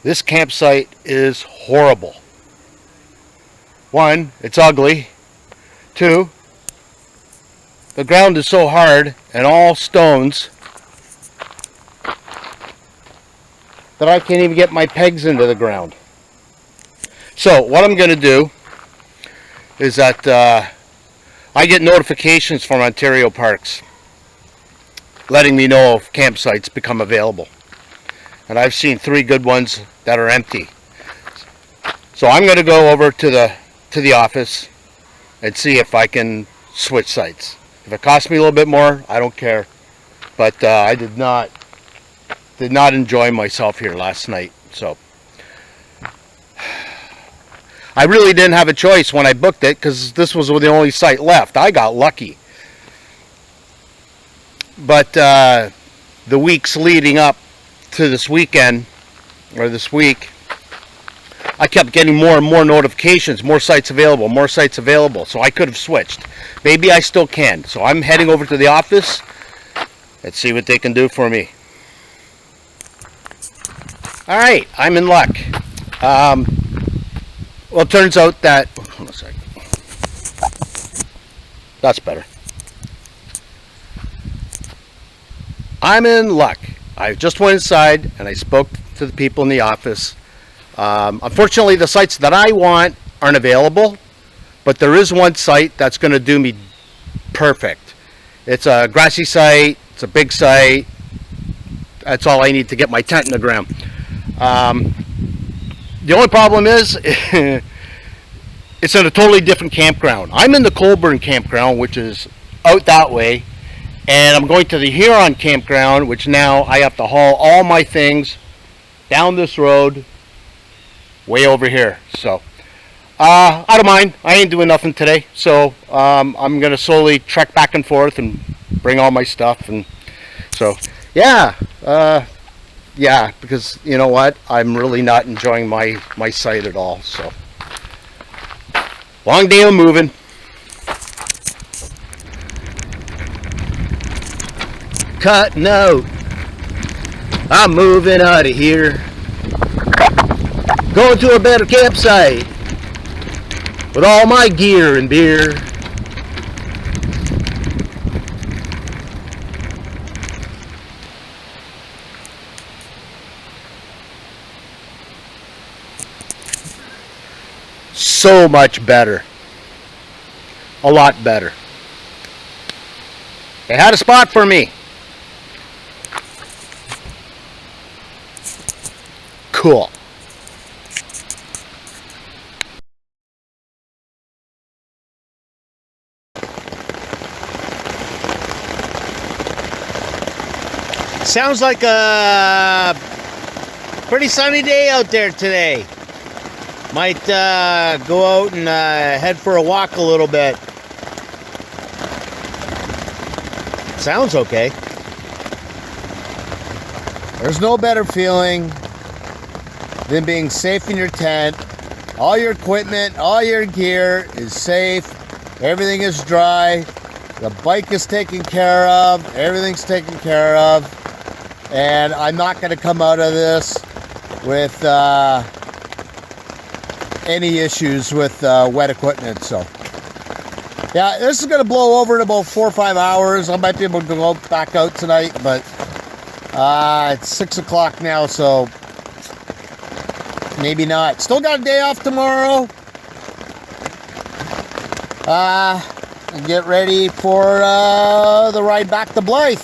This campsite is horrible. One, it's ugly. Two, the ground is so hard and all stones that I can't even get my pegs into the ground. So what I'm going to do is that I get notifications from Ontario Parks letting me know if campsites become available. And I've seen 3 good ones that are empty. So I'm going to go over to the office and see if I can switch sites. If it costs me a little bit more, I don't care. But I did not enjoy myself here last night. So I really didn't have a choice when I booked it because this was the only site left. I got lucky. But the weeks leading up to this weekend, or this week, I kept getting more and more notifications, more sites available, more sites available. So I could have switched. Maybe I still can. So I'm heading over to the office and see what they can do for me. Alright, I'm in luck. Well, it turns out that... Hold on a second. That's better. I'm in luck. I just went inside and I spoke to the people in the office. Unfortunately, the sites that I want aren't available, but there is one site that's going to do me perfect. It's a grassy site. It's a big site. That's all I need to get my tent in the ground. The only problem is it's in a totally different campground. I'm in the Colburn campground, which is out that way. And I'm going to the Huron campground, which now I have to haul all my things down this road way over here. So I don't mind. I ain't doing nothing today. So I'm going to slowly trek back and forth and bring all my stuff. And so, yeah, because you know what? I'm really not enjoying my site at all. So long day of moving. Cutting out. I'm moving out of here. Going to a better campsite with all my gear and beer. So much better. A lot better. They had a spot for me. Cool. Sounds like a pretty sunny day out there today. Might go out and head for a walk a little bit. Sounds okay. There's no better feeling than being safe in your tent. All your equipment, all your gear is safe. Everything is dry. The bike is taken care of. Everything's taken care of. And I'm not going to come out of this with any issues with wet equipment. So yeah, this is going to blow over in about 4 or 5 hours. I might be able to go back out tonight, but it's 6 o'clock now, so maybe not. Still got a day off tomorrow. And get ready for the ride back to Blythe.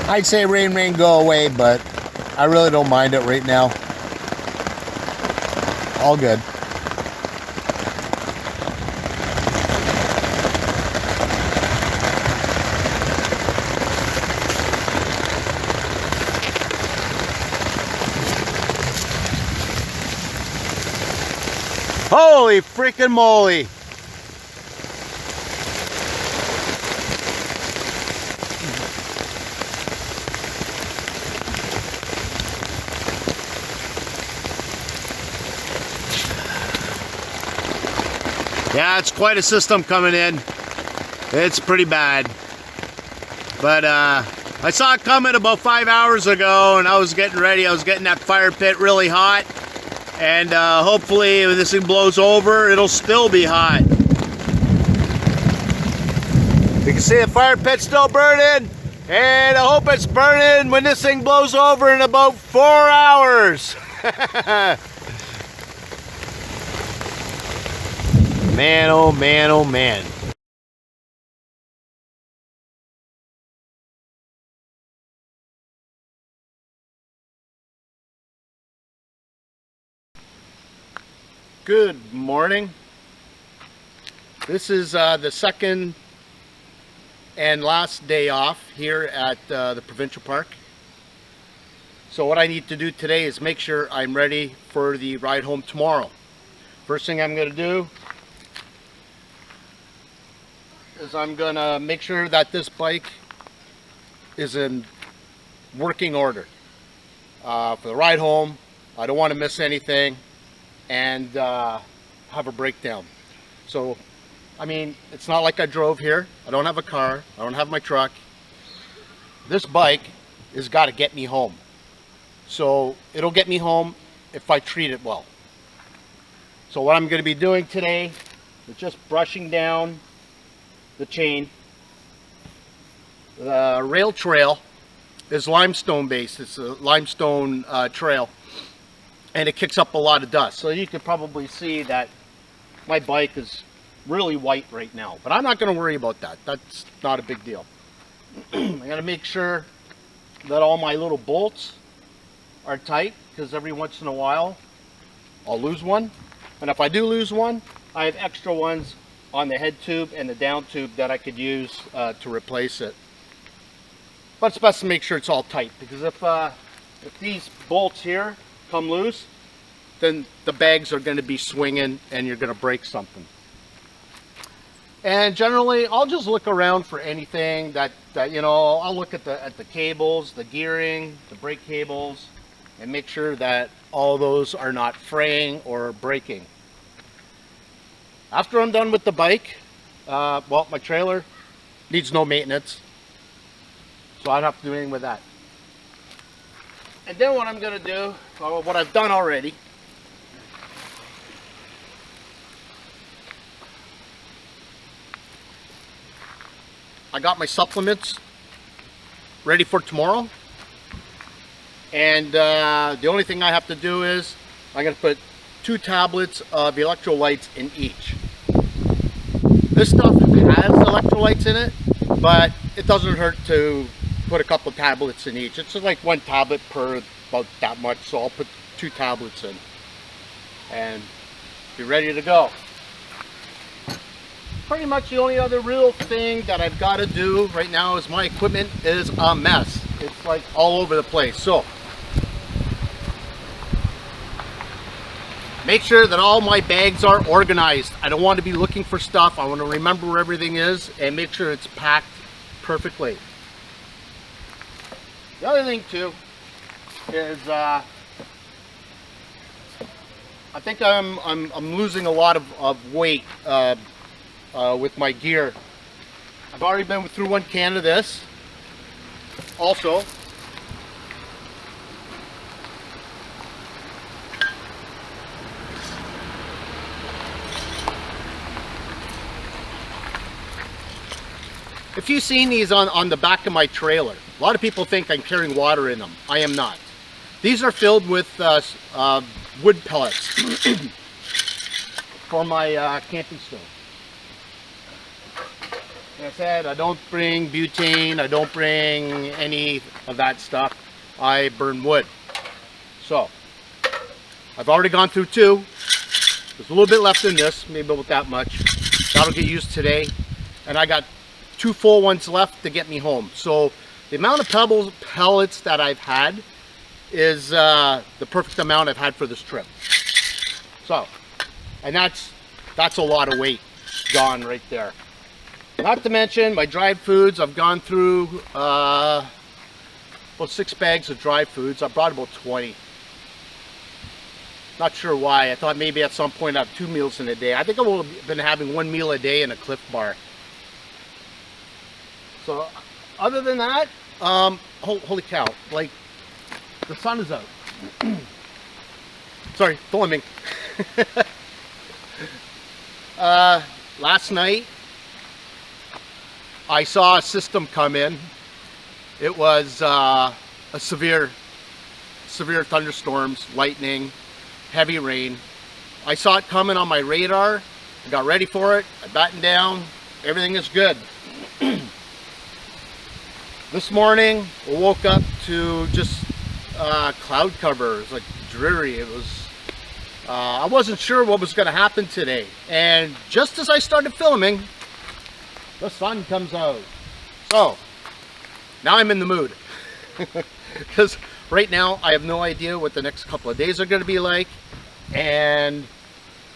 I'd say rain, go away, but I really don't mind it right now. All good. Holy freaking moly! Yeah, it's quite a system coming in. It's pretty bad. But I saw it coming about 5 hours ago, and I was getting ready. I was getting that fire pit really hot, and hopefully if this thing blows over, it'll still be hot. You can see the fire pit still burning, and I hope it's burning when this thing blows over in about 4 hours. Man, oh man, oh man. Good morning. This is the second and last day off here at the Provincial Park. So what I need to do today is make sure I'm ready for the ride home tomorrow. First thing I'm going to do is I'm going to make sure that this bike is in working order for the ride home. I don't want to miss anything and have a breakdown. So I mean, it's not like I drove here. I don't have a car. I don't have my truck. This bike has got to get me home. So it'll get me home if I treat it well. So what I'm going to be doing today is just brushing down the chain. The rail trail is limestone based. It's a limestone trail, and it kicks up a lot of dust. So you can probably see that my bike is really white right now, but I'm not going to worry about that. That's not a big deal. I got to make sure that all my little bolts are tight, because every once in a while I'll lose one, and if I do lose one, I have extra ones on the head tube and the down tube that I could use to replace it. But it's best to make sure it's all tight, because if these bolts here come loose, then the bags are going to be swinging and you're going to break something. And generally, I'll just look around for anything that you know. I'll look at the cables, the gearing, the brake cables, and make sure that all those are not fraying or breaking. After I'm done with the bike, well, my trailer needs no maintenance, so I don't have to do anything with that. And then what I'm going to do, or what I've done already, I got my supplements ready for tomorrow, and the only thing I have to do is I'm going to put 2 tablets of electrolytes in each. This stuff has electrolytes in it, but it doesn't hurt to put a couple of tablets in each. It's just like 1 tablet per about that much, so I'll put 2 tablets in and be ready to go. Pretty much the only other real thing that I've got to do right now is my equipment is a mess. It's like all over the place. So make sure that all my bags are organized. I don't want to be looking for stuff. I want to remember where everything is and make sure it's packed perfectly. The other thing too is I think I'm losing a lot of weight with my gear. I've already been through 1 can of this. Also, if you've seen these on the back of my trailer, a lot of people think I'm carrying water in them. I am not. These are filled with wood pellets for my camping stove. Like I said, I don't bring butane, I don't bring any of that stuff. I burn wood. So, I've already gone through 2. There's a little bit left in this, maybe about that much. That'll get used today. And I got 2 full ones left to get me home. So, the amount of pellets that I've had is the perfect amount I've had for this trip. So, and that's a lot of weight gone right there. Not to mention my dried foods. I've gone through about 6 bags of dry foods. I brought about 20. Not sure why. I thought maybe at some point I'd have 2 meals in a day. I think I would have been having 1 meal a day and a Cliff Bar. So other than that, Holy cow, like, the sun is out. Sorry, filming. Last night, I saw a system come in. It was a severe thunderstorms, lightning, heavy rain. I saw it coming on my radar. I got ready for it. I battened down. Everything is good. This morning, I woke up to just cloud cover. It was like dreary. It was, I wasn't sure what was going to happen today. And just as I started filming, the sun comes out. So, now I'm in the mood. Because right now, I have no idea what the next couple of days are going to be like. And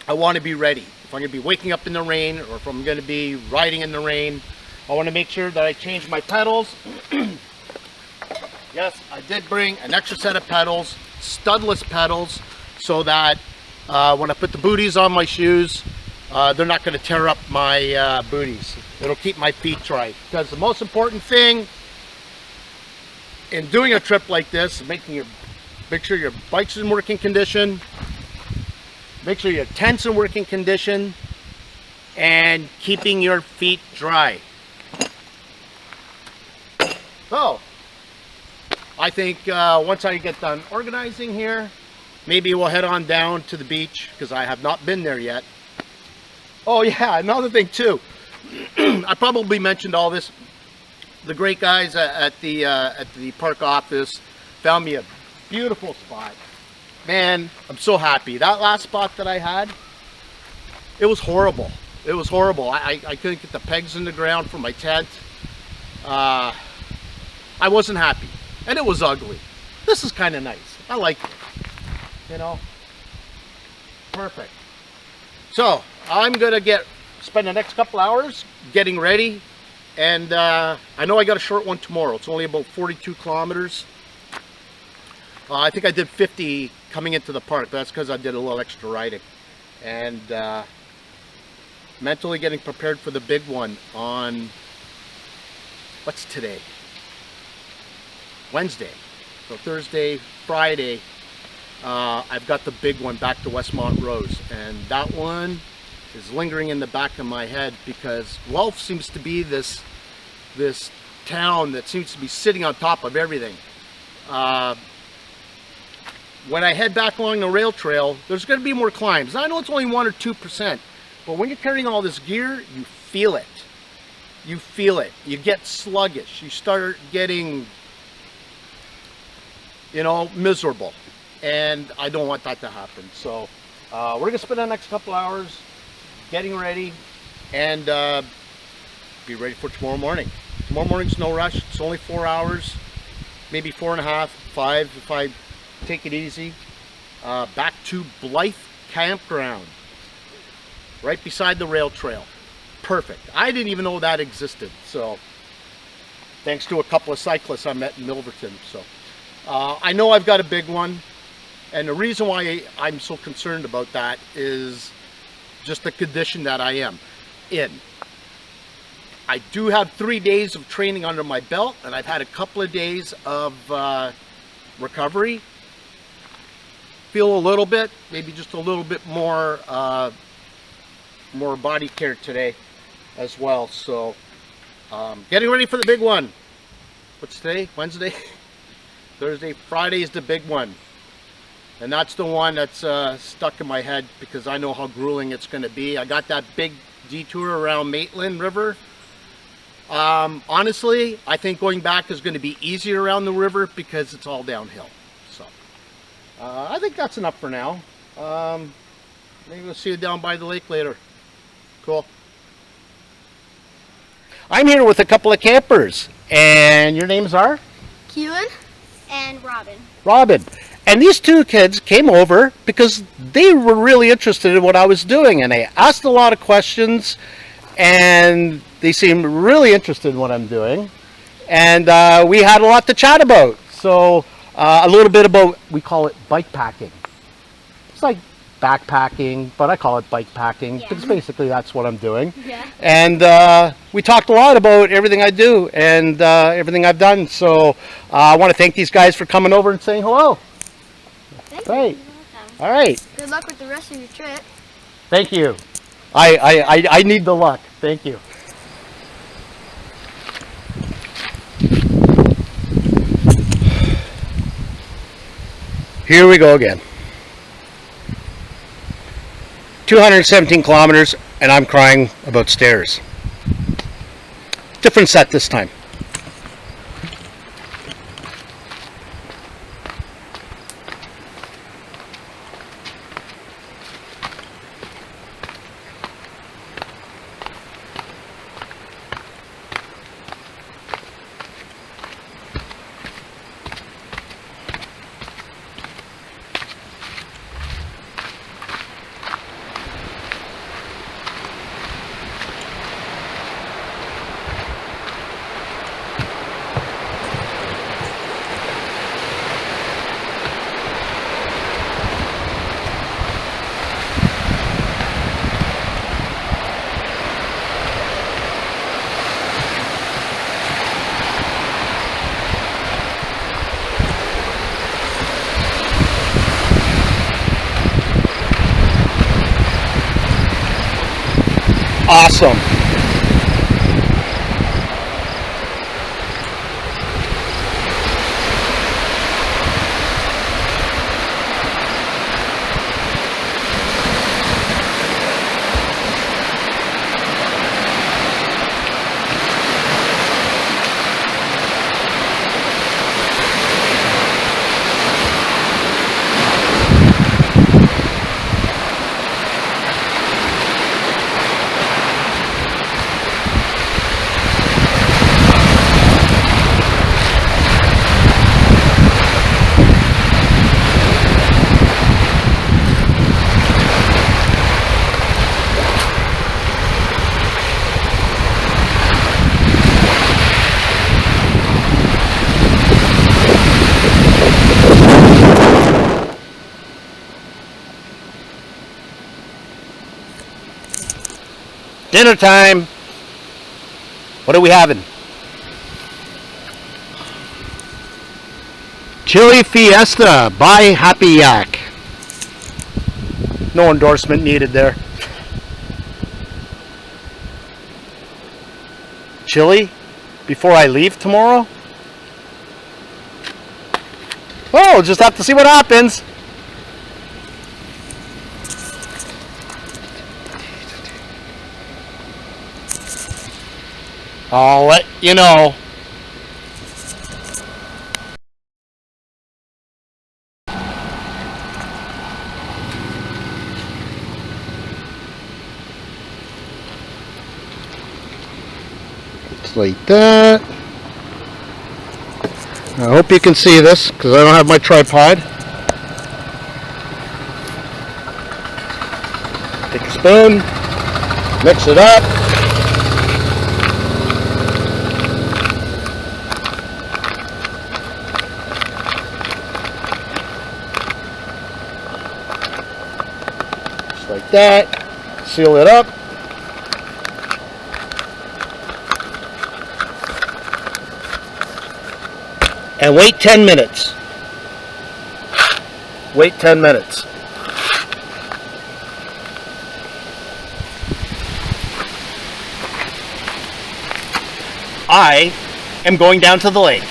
I want to be ready. If I'm going to be waking up in the rain, or if I'm going to be riding in the rain, I want to make sure that I change my pedals. Yes, I did bring an extra set of pedals, studless pedals, so that when I put the booties on my shoes, they're not going to tear up my booties. It'll keep my feet dry. Because the most important thing in doing a trip like this, make sure your bike's in working condition, make sure your tent's in working condition, and keeping your feet dry. So, I think once I get done organizing here, maybe we'll head on down to the beach, because I have not been there yet. Oh yeah, another thing too. I probably mentioned all this. The great guys at the park office found me a beautiful spot. Man, I'm so happy. That last spot that I had, it was horrible. It was horrible. I couldn't get the pegs in the ground for my tent. I wasn't happy, and it was ugly. This is kind of nice. I like it, you know. Perfect. So I'm gonna spend the next couple hours getting ready, and I know I got a short one tomorrow. It's only about 42 kilometers. I think I did 50 coming into the park, but that's because I did a little extra riding, and mentally getting prepared for the big one on, what's today? Wednesday. So Thursday, Friday, I've got the big one back to Westmont Rose, and that one is lingering in the back of my head because Guelph seems to be this town that seems to be sitting on top of everything. When I head back along the rail trail, there's going to be more climbs. I know it's only 1 or 2%, but when you're carrying all this gear, you feel it. You feel it. You get sluggish. You start getting, you know, miserable, and I don't want that to happen. So we're gonna spend the next couple hours getting ready and be ready for tomorrow morning. Tomorrow morning's no rush. It's only 4 hours, maybe 4.5, 5 if I take it easy. Back to Blythe Campground, right beside the rail trail. Perfect. I didn't even know that existed, so thanks to a couple of cyclists I met in Milverton. So I know I've got a big one, and the reason why I'm so concerned about that is just the condition that I am in. I do have 3 days of training under my belt, and I've had a couple of days of recovery. Feel a little bit, maybe just a little bit more body care today as well. So getting ready for the big one. What's today? Wednesday? Thursday, Friday is the big one, and that's the one that's stuck in my head because I know how grueling it's going to be. I got that big detour around Maitland River. Honestly, I think going back is going to be easier around the river because it's all downhill. So I think that's enough for now. Maybe we'll see you down by the lake later. Cool. I'm here with a couple of campers, and your names are? Keelan and Robin. Robin. And these two kids came over because they were really interested in what I was doing, and they asked a lot of questions, and they seemed really interested in what I'm doing, and we had a lot to chat about. So a little bit about, we call it bike packing. It's like backpacking, but I call it bike packing, Yeah. because basically that's what I'm doing. Yeah. And we talked a lot about everything I do and everything I've done. So I want to thank these guys for coming over and saying hello. Thank Right. you. You're welcome. All right. Good luck with the rest of your trip. Thank you. I need the luck. Thank you. Here we go again. 217 kilometers, and I'm crying about stairs. Different set this time. Awesome. Dinner time. What are we having? Chili Fiesta by Happy Yak. No endorsement needed there. Chili before I leave tomorrow? Oh, just have to see what happens. I'll let you know. It's like that. I hope you can see this because I don't have my tripod. Take a spoon, mix it up. Like that, seal it up. And wait 10 minutes. Wait 10 minutes. I am going down to the lake.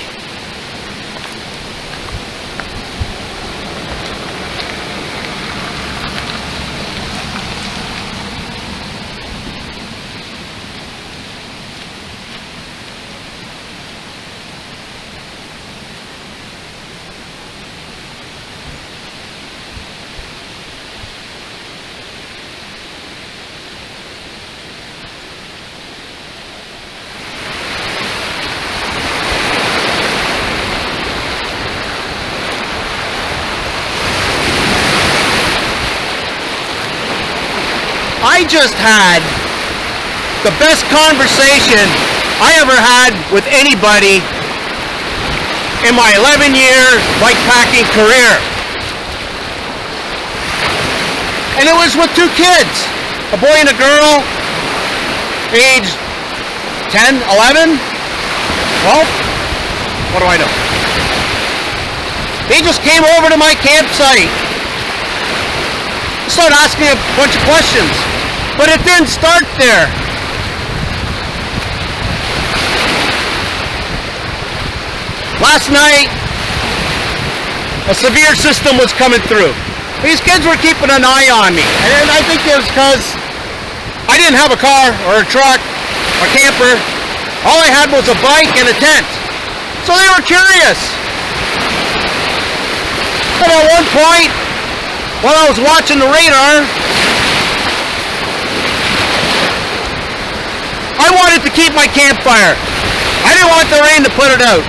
I just had the best conversation I ever had with anybody in my 11-year bike packing career. And it was with 2 kids, a boy and a girl, age 10, 11, 12, what do I know? They just came over to my campsite, started asking a bunch of questions, but it didn't start there. Last night, a severe system was coming through. These kids were keeping an eye on me, and I think it was because I didn't have a car or a truck or camper. All I had was a bike and a tent. So they were curious. And at one point, while I was watching the radar, I wanted to keep my campfire. I didn't want the rain to put it out.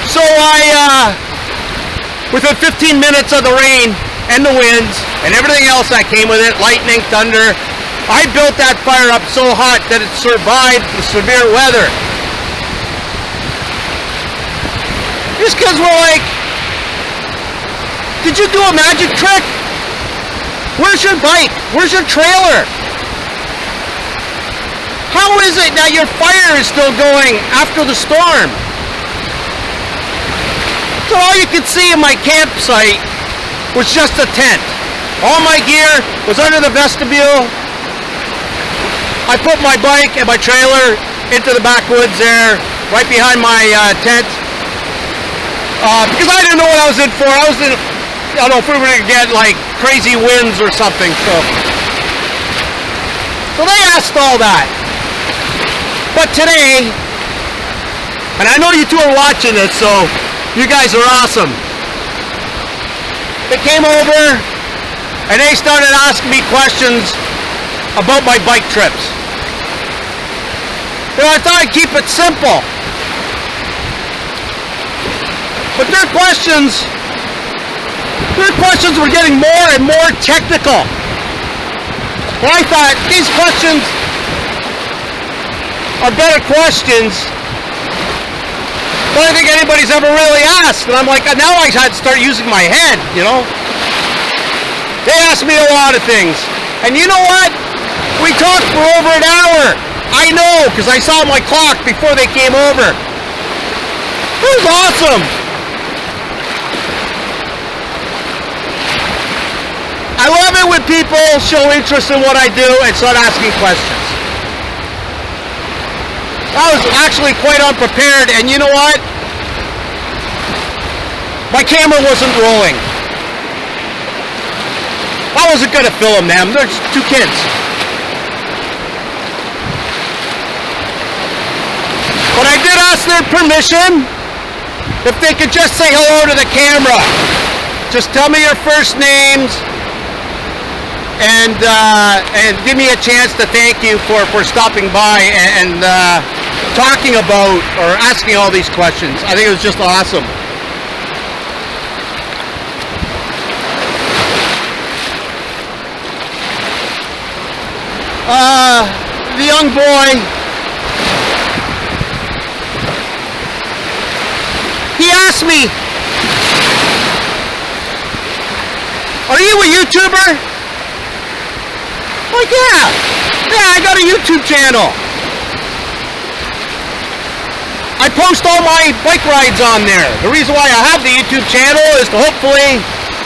So within 15 minutes of the rain and the winds and everything else that came with it, lightning, thunder, I built that fire up so hot that it survived the severe weather. These kids were like, did you do a magic trick? Where's your bike? Where's your trailer? How is it that your fire is still going after the storm? So all you could see in my campsite was just a tent. All my gear was under the vestibule. I put my bike and my trailer into the backwoods there, right behind my tent. Because I didn't know what I was in for. I don't know if we were going to get like crazy winds or something. So they asked all that. But today, and I know you two are watching this, so you guys are awesome. They came over and they started asking me questions about my bike trips. You know, I thought I'd keep it simple. But their questions were getting more and more technical. And I thought, these questions are better questions than I think anybody's ever really asked. And I'm like, now I had to start using my head, you know? They asked me a lot of things. And you know what? We talked for over an hour. I know, because I saw my clock before they came over. It was awesome. I love it when people show interest in what I do and start asking questions. I was actually quite unprepared, and you know what? My camera wasn't rolling. I wasn't going to film them. They're just 2 kids. But I did ask their permission if they could just say hello to the camera. Just tell me your first names and give me a chance to thank you for stopping by and talking about or asking all these questions. I think it was just awesome. The young boy, he asked me, are you a YouTuber? I'm like, yeah, I got a YouTube channel. I post all my bike rides on there. The reason why I have the YouTube channel is to hopefully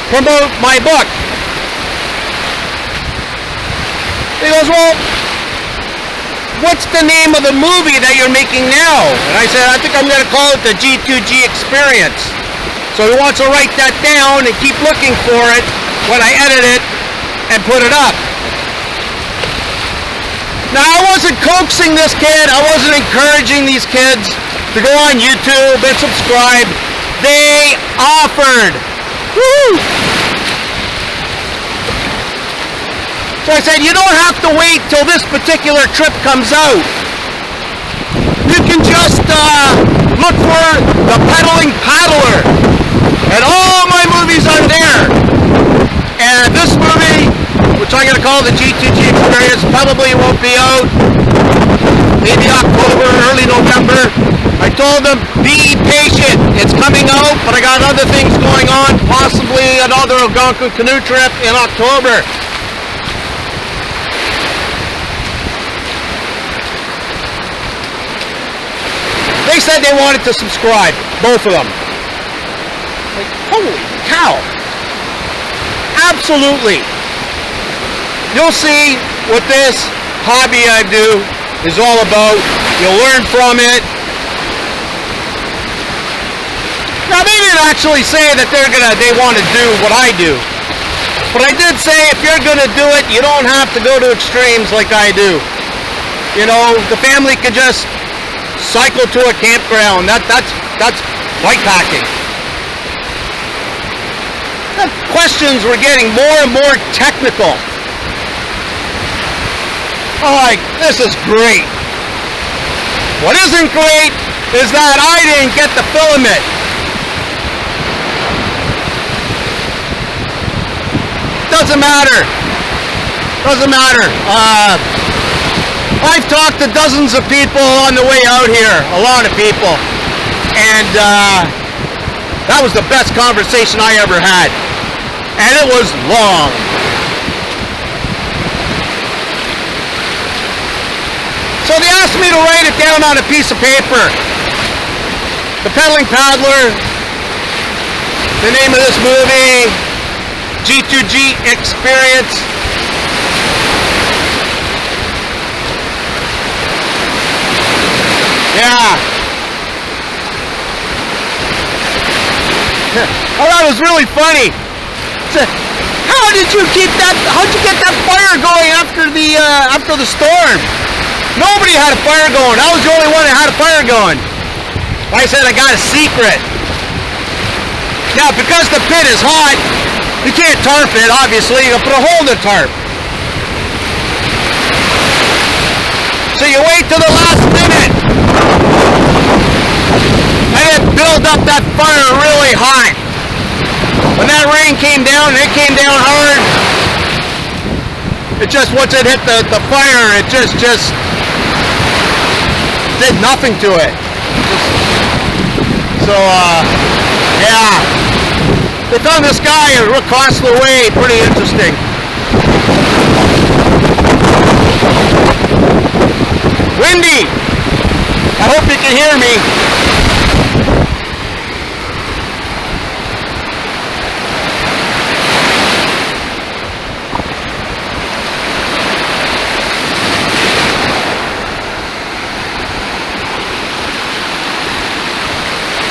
promote my book. He goes, well, what's the name of the movie that you're making now? And I said, I think I'm going to call it the G2G Experience. So he wants to write that down and keep looking for it when I edit it and put it up. Now, I wasn't coaxing this kid. I wasn't encouraging these kids to go on YouTube and subscribe. They offered. Woo! So I said, you don't have to wait till this particular trip comes out. You can just look for the Pedaling Paddler. And all my movies are there. And this movie, which I'm going to call the G2G Experience, probably won't be out. Maybe October, early November. I told them, be patient. It's coming out, but I got other things going on, possibly another Algonquin canoe trip in October. They said they wanted to subscribe, both of them. Like, holy cow. Absolutely. You'll see what this hobby I do is all about. You'll learn from it. Now, they didn't actually say that they want to do what I do. But I did say if you're going to do it, you don't have to go to extremes like I do. You know, the family could just cycle to a campground. That's bikepacking. The questions were getting more and more technical. I'm like, this is great. What isn't great is that I didn't get the filament. Doesn't matter. Doesn't matter. I've talked to dozens of people on the way out here, a lot of people, and that was the best conversation I ever had, and it was long. So they asked me to write it down on a piece of paper. The Pedaling Paddler, the name of this movie, G2G Experience. Yeah. Oh, that was really funny. How'd you get that fire going after the storm? Nobody had a fire going. I was the only one that had a fire going. I said I got a secret. Now, because the pit is hot, you can't tarp it, obviously. You put a hole in the tarp. So you wait till the last minute. And it build up that fire really hot. When that rain came down, and it came down hard, it just, once it hit the fire, it just did nothing to it. So, yeah. They found this guy in Rook Costler Way, pretty interesting. Windy! I hope you can hear me.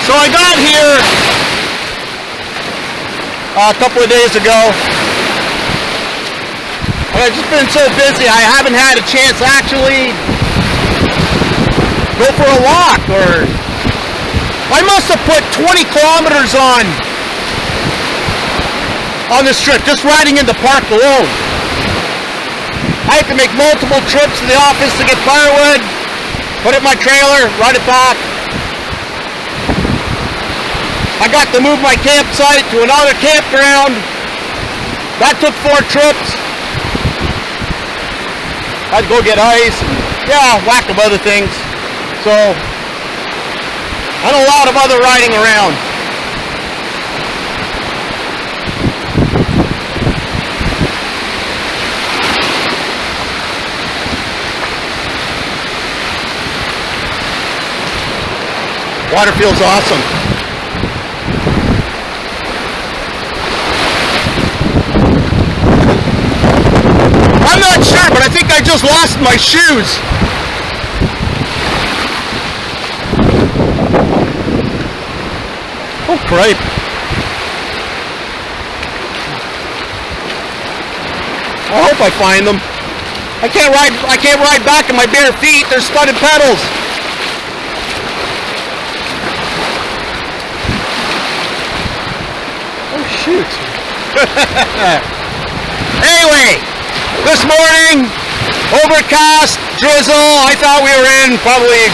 So I got here a couple of days ago, and I've just been so busy I haven't had a chance to actually go for a walk, or I must have put 20 kilometers on this trip, just riding in the park alone. I had to make multiple trips to the office to get firewood, put it in my trailer, ride it back. I got to move my campsite to another campground. That took 4 trips. I had to go get ice and, yeah, whack of other things. So, and a lot of other riding around. Water feels awesome. I'm not sure, but I think I just lost my shoes. Oh, cripe. I hope I find them. I can't ride back in my bare feet. They're studded pedals. Oh, shoot. Anyway. This morning, overcast, drizzle. I thought we were in probably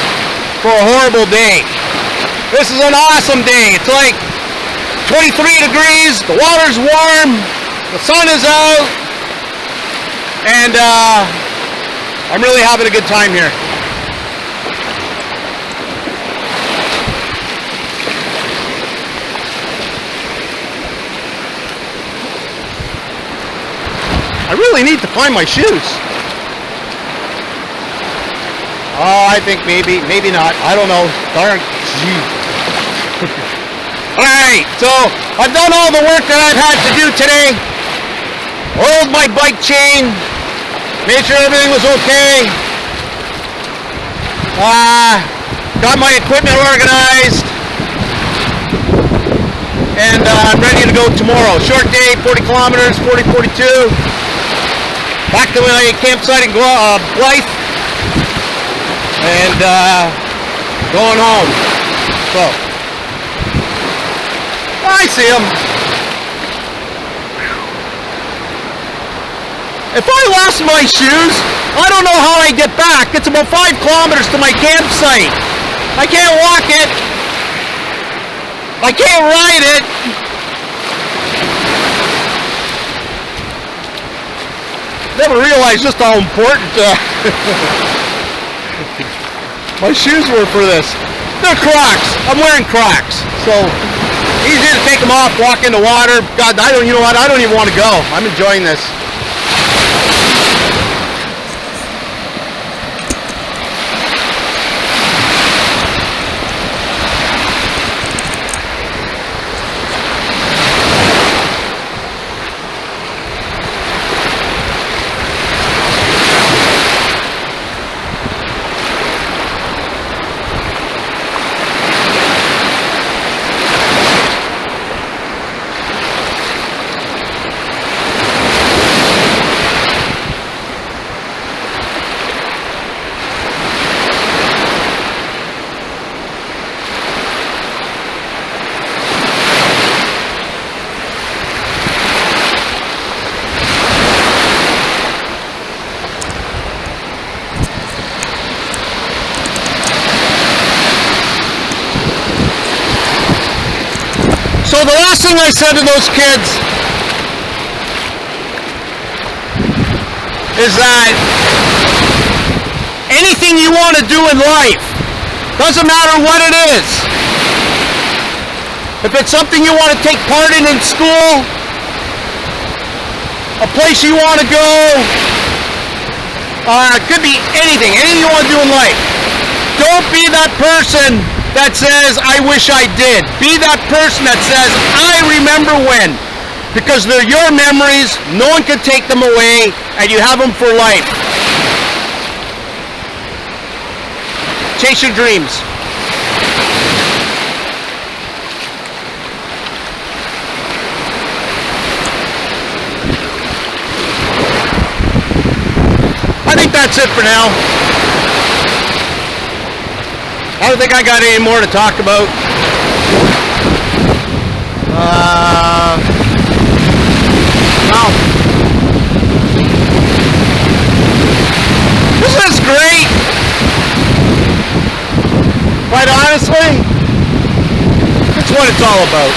for a horrible day. This is an awesome day. It's like 23 degrees, the water's warm, the sun is out, and I'm really having a good time here. I really need to find my shoes. Oh, I think maybe not. I don't know. Darn. Gee. Alright, so I've done all the work that I've had to do today. Oiled my bike chain. Made sure everything was okay. Got my equipment organized. And I'm ready to go tomorrow. Short day, 40 kilometers, 40-42. Back to my campsite in Blythe. And going home. So, I see them. If I lost my shoes, I don't know how I get back. It's about 5 kilometers to my campsite. I can't walk it. I can't ride it. Never realized just how important my shoes were for this. They're Crocs. I'm wearing Crocs. So, easy to take them off, walk in the water. God, you know what? I don't even want to go. I'm enjoying this. So the last thing I said to those kids is that anything you want to do in life, doesn't matter what it is. If it's something you want to take part in school, a place you want to go, it could be anything you want to do in life. Don't be that person that says, I wish I did. Be that person that says, I remember when. Because they're your memories, no one can take them away, and you have them for life. Chase your dreams. I think that's it for now. I don't think I got any more to talk about. Wow. This is great. Quite honestly, it's what it's all about.